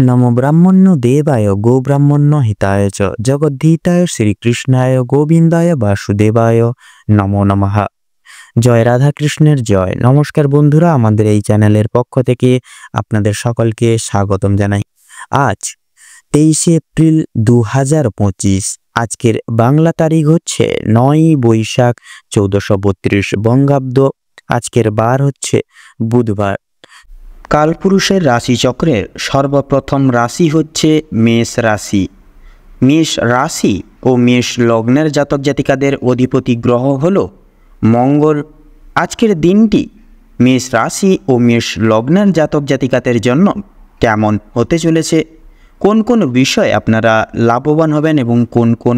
নমো ব্রাহ্মণ্য দেবায় গো ব্রাহ্মণ্য হিতায় চ জগদ্ধিতায় শ্রীকৃষ্ণায় গোবিন্দায় বাসুদেবায় নমো নমঃ। জয় রাধা কৃষ্ণের জয়। নমস্কার বন্ধুরা, আমাদের এই চ্যানেলের পক্ষ থেকে আপনাদের সকলকে স্বাগতম জানাই। আজ 23 এপ্রিল 2025। আজকের বাংলা তারিখ হচ্ছে 9 বৈশাখ 1432 বঙ্গাব্দ। আজকের বার হচ্ছে বুধবার। কালপুরুষের রাশিচক্রের সর্বপ্রথম রাশি হচ্ছে মেষ রাশি। মেষ রাশি ও মেষ লগ্নের জাতক জাতিকাদের অধিপতি গ্রহ হল মঙ্গল। আজকের দিনটি মেষ রাশি ও মেষ লগ্নের জাতক জাতিকাদের জন্য কেমন হতে চলেছে, কোন কোন বিষয়ে আপনারা লাভবান হবেন এবং কোন কোন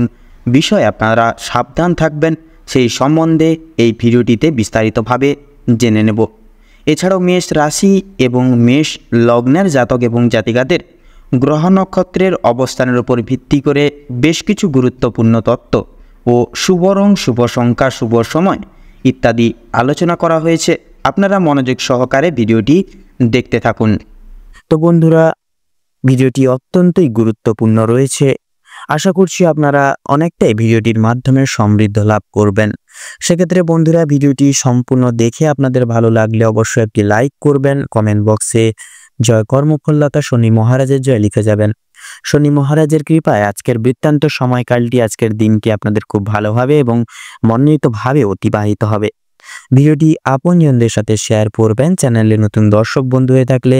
বিষয়ে আপনারা সাবধান থাকবেন, সেই সম্বন্ধে এই ভিডিওটিতে বিস্তারিতভাবে জেনে নেব। এছাড়াও মেষ রাশি এবং মেষ লগ্নের জাতক এবং জাতিকাদের গ্রহ নক্ষত্রের অবস্থানের উপর ভিত্তি করে বেশ কিছু গুরুত্বপূর্ণ তত্ত্ব ও শুভ রং, শুভ সংখ্যা, শুভ সময় ইত্যাদি আলোচনা করা হয়েছে। আপনারা মনোযোগ সহকারে ভিডিওটি দেখতে থাকুন। তো বন্ধুরা, ভিডিওটি অত্যন্তই গুরুত্বপূর্ণ রয়েছে। আশা করছি আপনারা অনেকটাই ভিডিওটির মাধ্যমে সমৃদ্ধ লাভ করবেন। সেক্ষেত্রে বন্ধুরা, ভিডিওটি সম্পূর্ণ দেখে আপনাদের ভালো লাগলে অবশ্যই একটি লাইক করবেন। কমেন্ট বক্সে জয় কর্মফলদাতা শনি মহারাজের জয় লিখে যাবেন। শনি মহারাজের কৃপায় আজকের বৃত্তান্ত সময়কালটি, আজকের দিনটি আপনাদের খুব ভালোভাবে এবং মনোনীতভাবে অতিবাহিত হবে। ভিডিওটি আপনজনদের সাথে শেয়ার করবেন। চ্যানেলে নতুন দর্শক বন্ধু হয়ে থাকলে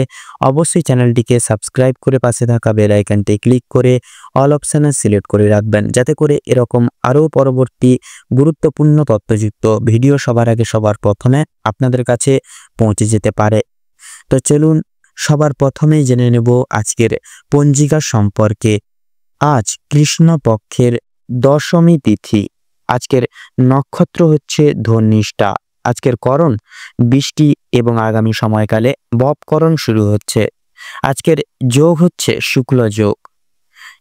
অবশ্যই চ্যানেলটিকে সাবস্ক্রাইব করে পাশে থাকা বেল আইকনটি ক্লিক করে অল অপশানে সিলেক্ট করে রাখবেন, যাতে করে এরকম আরও পরবর্তী গুরুত্বপূর্ণ তথ্যযুক্ত ভিডিও সবার আগে সবার প্রথমে আপনাদের কাছে পৌঁছে যেতে পারে। তো চলুন সবার প্রথমেই জেনে নেব আজকের পঞ্জিকা সম্পর্কে। আজ কৃষ্ণপক্ষের দশমী তিথি। আজকের নক্ষত্র হচ্ছে ধনিষ্ঠা। আজকের করণ বৃষ্টি এবং আগামী সময়কালে বপকরণ শুরু হচ্ছে। আজকের যোগ হচ্ছে শুক্ল যোগ।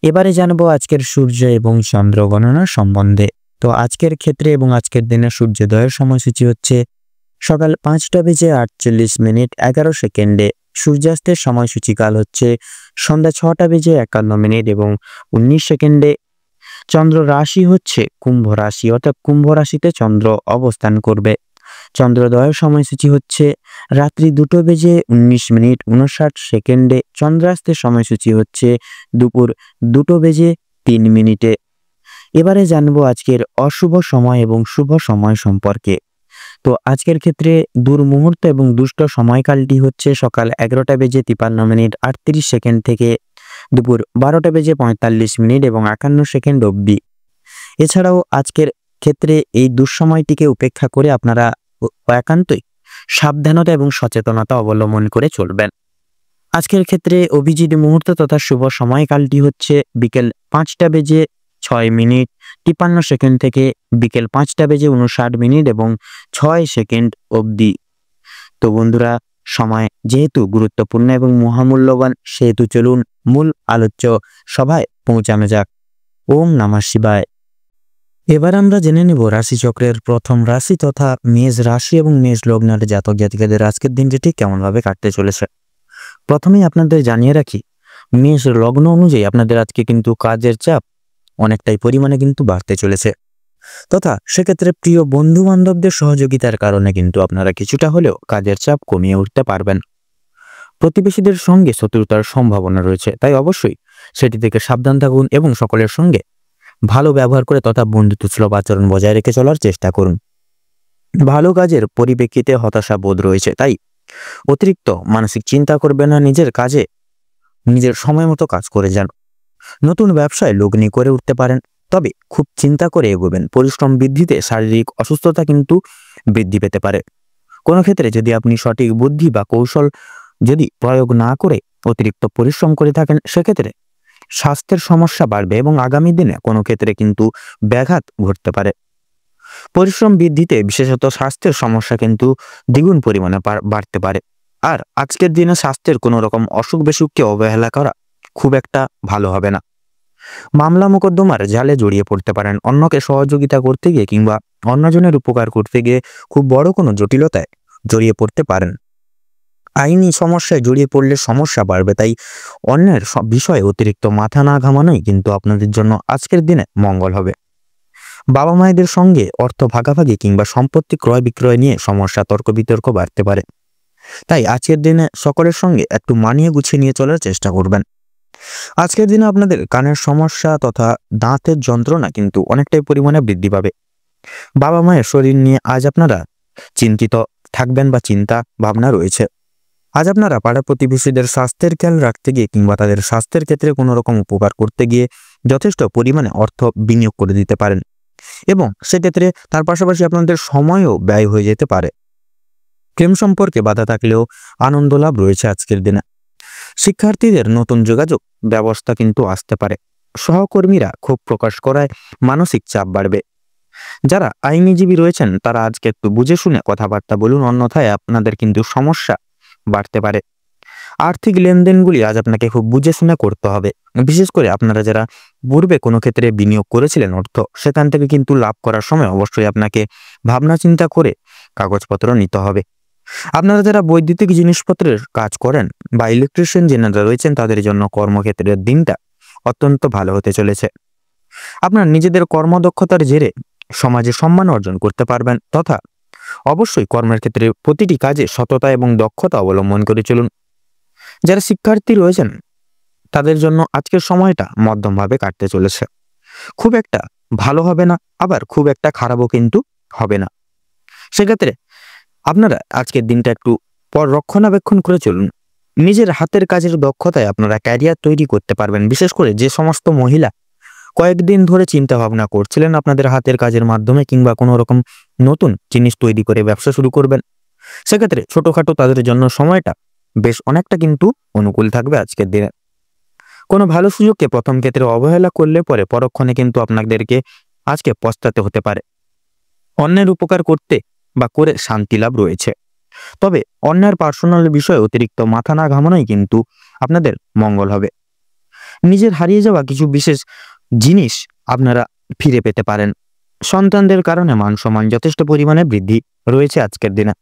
এবারে জানবো আজকের সূর্য এবং চন্দ্র গণনা সম্বন্ধে। তো আজকের ক্ষেত্রে এবং আজকের দিনে সূর্যোদয়ের সময়সূচি হচ্ছে সকাল 5:38:11 সূর্যাস্তের সময়সূচিকাল হচ্ছে সন্ধ্যা 6:51 এবং 19 চন্দ্র রাশি হচ্ছে কুম্ভ রাশি, অর্থাৎ কুম্ভ রাশিতে চন্দ্র অবস্থান করবে। চন্দ্রোদয়ের সময়সূচি হচ্ছে রাত্রি 2:19:59। চন্দ্রাস্তের সময়সূচি হচ্ছে দুপুর 2:03। এবারে জানবো আজকের অশুভ সময় এবং শুভ সময় সম্পর্কে। তো আজকের ক্ষেত্রে দুর্মুহূর্ত এবং দুষ্ট সময়কালটি হচ্ছে সকাল 11:53:38 থেকে দুপুর 12:45 এবং 51 অবধি। এছাড়াও আজকের ক্ষেত্রে এই দুঃসময়টিকে উপেক্ষা করে আপনারা একান্তই সাবধানতা এবং সচেতনতা অবলম্বন করে চলবেন। আজকের ক্ষেত্রে অভিজিৎ মুহূর্ত তথা শুভ সময়কালটি হচ্ছে বিকেল 5:53 থেকে বিকেল 5:59 এবং 6 অবধি। তো বন্ধুরা, সময় যেহেতু গুরুত্বপূর্ণ এবং মহামূল্যবান, সেহেতু চলুন মূল আলোচ্য সভায় পৌঁছানো যাক। ওম নমঃ শিবায়। এবার আমরা জেনে নেব রাশিচক্রের প্রথম রাশি তথা মেষ রাশি এবং মেষ লগ্নের জাতক জাতিকাদের আজকের দিনটি ঠিক কেমনভাবে কাটতে চলেছে। প্রথমেই আপনাদের জানিয়ে রাখি, মেষ লগ্ন অনুযায়ী আপনাদের আজকে কিন্তু কাজের চাপ অনেকটাই পরিমাণে কিন্তু বাড়তে চলেছে, তথা সেক্ষেত্রে প্রিয় বন্ধু বান্ধবদের সহযোগিতার কারণে কিন্তু আপনারা কিছুটা হলেও কাজের চাপ কমিয়ে উঠতে পারবেন। প্রতিবেশীদের সঙ্গে শত্রুতার সম্ভাবনা রয়েছে, তাই অবশ্যই সেটি থেকে সাবধান থাকুন এবং সকলের সঙ্গে ভালো ব্যবহার করে তথা বন্ধুত্বসুলভ আচরণ বজায় রেখে চলার চেষ্টা করুন। ভালো কাজের পরিপ্রেক্ষিতে হতাশা বোধ রয়েছে, তাই অতিরিক্ত মানসিক চিন্তা করবেন না। নিজের কাজে নিজের সময় মতো কাজ করে যান। নতুন ব্যবসায় লগ্নি করে উঠতে পারেন, তবে খুব চিন্তা করে এগোবেন। পরিশ্রম বৃদ্ধিতে শারীরিক অসুস্থতা কিন্তু বৃদ্ধি পেতে পারে। কোনো ক্ষেত্রে যদি আপনি সঠিক বুদ্ধি বা কৌশল যদি প্রয়োগ না করে অতিরিক্ত পরিশ্রম করে থাকেন, সেক্ষেত্রে স্বাস্থ্যের সমস্যা বাড়বে এবং আগামী দিনে কোনো ক্ষেত্রে কিন্তু ব্যাঘাত ঘটতে পারে। পরিশ্রম বৃদ্ধিতে বিশেষত স্বাস্থ্যের সমস্যা কিন্তু দ্বিগুণ পরিমাণে বাড়তে পারে। আর আজকের দিনে স্বাস্থ্যের কোনো রকম অসুখ বিসুখকে অবহেলা করা খুব একটা ভালো হবে না। মামলা মোকদ্দমার জালে জড়িয়ে পড়তে পারেন। অন্যকে সহযোগিতা করতে গিয়ে কিংবা অন্যজনের উপকার করতে গিয়ে খুব বড় কোনো জটিলতায় জড়িয়ে পড়তে পারেন। আইনি সমস্যায় জড়িয়ে পড়লে সমস্যা বাড়বে, তাই অন্যের সব বিষয়ে অতিরিক্ত মাথা না ঘামানোই কিন্তু আপনাদের জন্য আজকের দিনে মঙ্গল হবে। বাবা মায়েদের সঙ্গে অর্থ ভাগাভাগি কিংবা সম্পত্তি ক্রয় বিক্রয় নিয়ে সমস্যা, তর্ক বিতর্ক বাড়তে পারে, তাই আজকের দিনে সকলের সঙ্গে একটু মানিয়ে গুছিয়ে নিয়ে চলার চেষ্টা করবেন। আজকের দিনে আপনাদের কানের সমস্যা তথা দাঁতের যন্ত্রণা কিন্তু অনেকটাই পরিমাণে বৃদ্ধি পাবে। বাবা মায়ের শরীর নিয়ে আজ আপনারা চিন্তিত থাকবেন বা চিন্তা ভাবনা রয়েছে। আজ আপনারা পাড়া প্রতিবেশীদের স্বাস্থ্যের খেয়াল রাখতে গিয়ে কিংবা তাদের স্বাস্থ্যের ক্ষেত্রে কোনো রকম উপকার করতে গিয়ে যথেষ্ট পরিমাণে অর্থ বিনিয়োগ করে দিতে পারেন এবং সেক্ষেত্রে তার পাশাপাশি আপনাদের সময়ও ব্যয় হয়ে যেতে পারে। প্রেম সম্পর্কে বাধা থাকলেও আনন্দ লাভ রয়েছে আজকের দিনে। শিক্ষার্থীদের নতুন যোগাযোগ ব্যবস্থা কিন্তু আসতে পারে। সহকর্মীরা ক্ষোভ প্রকাশ করায় মানসিক চাপ বাড়বে। যারা আইনজীবী রয়েছেন তারা আজকে একটু বুঝে শুনে কথাবার্তা বলুন, অন্যথায় আপনাদের কিন্তু সমস্যা বাড়তে পারে। আর্থিক লেনদেনগুলি আজ আপনাকে খুব বুঝে শুনে করতে হবে। বিশেষ করে আপনারা যারা পূর্বে কোনো ক্ষেত্রে বিনিয়োগ করেছিলেন অর্থ, সেখান থেকে কিন্তু লাভ করার সময় অবশ্যই আপনাকে ভাবনা চিন্তা করে কাগজপত্র নিতে হবে। আপনারা যারা বৈদ্যুতিক জিনিসপত্রের কাজ করেন বা ইলেকট্রিশিয়ান যারা রয়েছেন তাদের জন্য কর্মক্ষেত্রের দিনটা অত্যন্ত ভালো হতে চলেছে। আপনার নিজেদের কর্মদক্ষতার জেরে সমাজে সম্মান অর্জন করতে পারবেন তথা অবশ্যই কর্মের ক্ষেত্রে প্রতিটি কাজে সততা এবং দক্ষতা অবলম্বন করে চলুন। যারা শিক্ষার্থী রয়েছেন তাদের জন্য আজকের সময়টা মধ্যমভাবে কাটতে চলেছে। খুব একটা ভালো হবে না, আবার খুব একটা খারাপও কিন্তু হবে না। সেক্ষেত্রে আপনারা আজকের দিনটা একটু রক্ষণাবেক্ষণ করে চলুন। নিজের হাতের কাজের দক্ষতায় আপনারা ক্যারিয়ার তৈরি করতে পারবেন। বিশেষ করে যে সমস্ত মহিলা কয়েকদিন ধরে চিন্তা ভাবনা করছিলেন আপনাদের হাতের কাজের মাধ্যমে কিংবা কোনো রকম নতুন জিনিস তৈরি করে ব্যবসা শুরু করবেন, সেক্ষেত্রে ছোটখাটো তাদের জন্য সময়টা বেশ অনেকটা কিন্তু অনুকূল থাকবে আজকের দিনে। কোনো ভালো সুযোগকে প্রথম ক্ষেত্রে অবহেলা করলে পরে পরক্ষণে কিন্তু আপনাদেরকে আজকে পস্তাতে হতে পারে। অন্যের উপকার করতে বা করে শান্তি লাভ রয়েছে, তবে অন্যের পার্সোনাল বিষয়ে অতিরিক্ত মাথা না ঘামানোই কিন্তু আপনাদের মঙ্গল হবে। নিজের হারিয়ে যাওয়া কিছু বিশেষ জিনিস আপনারা ফিরে পেতে পারেন। সন্তানদের কারণে মান সম্মান যথেষ্ট পরিমাণে বৃদ্ধি রয়েছে আজকের দিনে,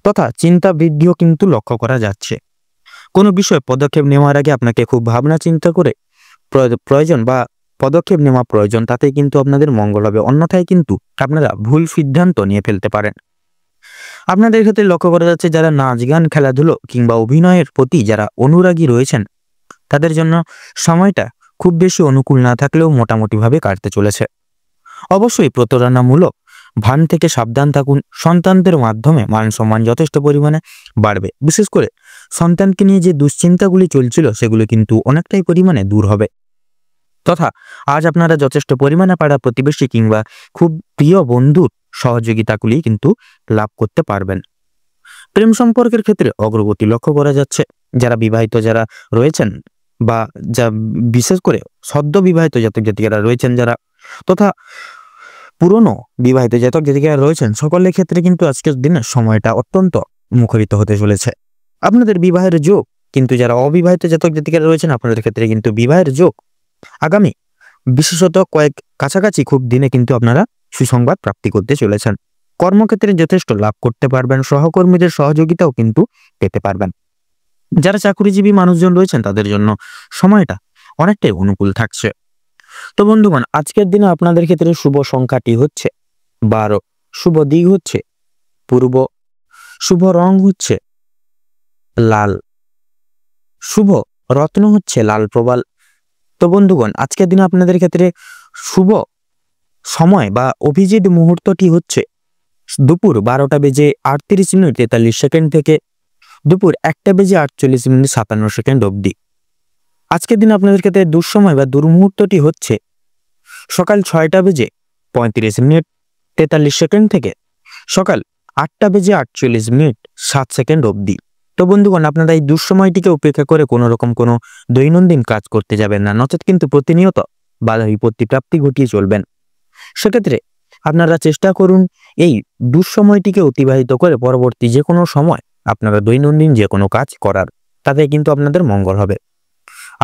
তথা চিন্তা বৃদ্ধিও কিন্তু লক্ষ্য করা যাচ্ছে। কোনো বিষয়ে পদক্ষেপ নেওয়ার আগে আপনাকে খুব ভাবনা চিন্তা করে প্রয়োজন বা পদক্ষেপ নেওয়া প্রয়োজন, তাতে কিন্তু আপনাদের মঙ্গল হবে। অন্যথায় কিন্তু আপনারা ভুল সিদ্ধান্ত নিয়ে ফেলতে পারেন। আপনাদের ক্ষেত্রে লক্ষ্য করা যাচ্ছে যারা নাচ গান খেলাধুলো কিংবা অভিনয়ের প্রতি যারা অনুরাগী রয়েছেন তাদের জন্য সময়টা খুব বেশি অনুকূল না থাকলেও মোটামুটিভাবে কাটতে চলেছে। অবশ্যই প্রতারণামূলক ভান থেকে সাবধান থাকুন। সন্তানদের মাধ্যমে মান সম্মান যথেষ্ট পরিমাণে বাড়বে। বিশেষ করে সন্তানকে নিয়ে যে দুশ্চিন্তাগুলি চলছিল সেগুলো কিন্তু অনেকটাই পরিমাণে দূর হবে, তথা আজ আপনারা যথেষ্ট পরিমাণে পাড়া প্রতিবেশী কিংবা খুব প্রিয় বন্ধুর সহযোগিতাগুলি কিন্তু লাভ করতে পারবেন। প্রেম সম্পর্কের ক্ষেত্রে অগ্রগতি লক্ষ্য করা যাচ্ছে। যারা বিবাহিত যারা রয়েছেন বা যা বিশেষ করে সদ্য বিবাহিত জাতক জাতিকারা রয়েছেন যারা, তথা পুরনো বিবাহিত জাতক জাতিকারা রয়েছেন, সকলের ক্ষেত্রে কিন্তু আজকের দিনে সময়টা অত্যন্ত মুখরিত হতে চলেছে। আপনাদের বিবাহের যোগ, কিন্তু যারা অবিবাহিত জাতক জাতিকারা রয়েছেন আপনাদের ক্ষেত্রে কিন্তু বিবাহের যোগ আগামী বিশেষত কয়েক কাছাকাছি খুব দিনে কিন্তু আপনারা সুসংবাদ প্রাপ্তি করতে চলেছেন। কর্মক্ষেত্রে যথেষ্ট লাভ করতে পারবেন। সহকর্মীদের সহযোগিতাও কিন্তু পেতে পারবেন। যারা চাকরিজীবী মানুষজন রয়েছেন তাদের জন্য সময়টা অনেকটাই অনুকূল থাকছে। তো বন্ধুগণ, আজকের দিনে আপনাদের ক্ষেত্রে শুভ সংখ্যাটি হচ্ছে 12, শুভ দিক হচ্ছে পূর্ব, শুভ রং হচ্ছে লাল, শুভ রত্ন হচ্ছে লাল প্রবাল। তো বন্ধুগণ, আজকের দিনে আপনাদের ক্ষেত্রে শুভ সময় বা অভিজিৎ মুহূর্তটি হচ্ছে দুপুর 12:38 থেকে দুপুর 1:48 অবধি। আজকের দিন আপনাদের ক্ষেত্রে দুঃসময় বা দুর্মুহূর্তটি হচ্ছে সকাল 6:43 থেকে সকাল 8:48 অবধি। তো বন্ধুগণ, আপনারা এই দুঃসময়টিকে উপেক্ষা করে কোনো রকম কোনো দৈনন্দিন কাজ করতে যাবেন না, নচেত কিন্তু প্রতিনিয়ত বাধা বিপত্তি প্রাপ্তি ঘটিয়ে চলবেন। সেক্ষেত্রে আপনারা চেষ্টা করুন এই দুঃসময়টিকে অতিবাহিত করে পরবর্তী যে কোনো সময় আপনারা দৈনন্দিন যে কোনো কাজ করার, তাতে কিন্তু আপনাদের মঙ্গল হবে।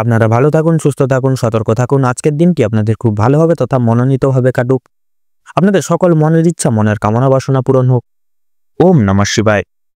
আপনারা ভালো থাকুন, সুস্থ থাকুন, সতর্ক থাকুন। আজকের দিনটি আপনাদের খুব ভালো হবে তথা মনোনীতভাবে কাটুক। আপনাদের সকল মনের ইচ্ছা, মনের কামনা বাসনা পূরণ হোক। ওম নমঃ শিবায়।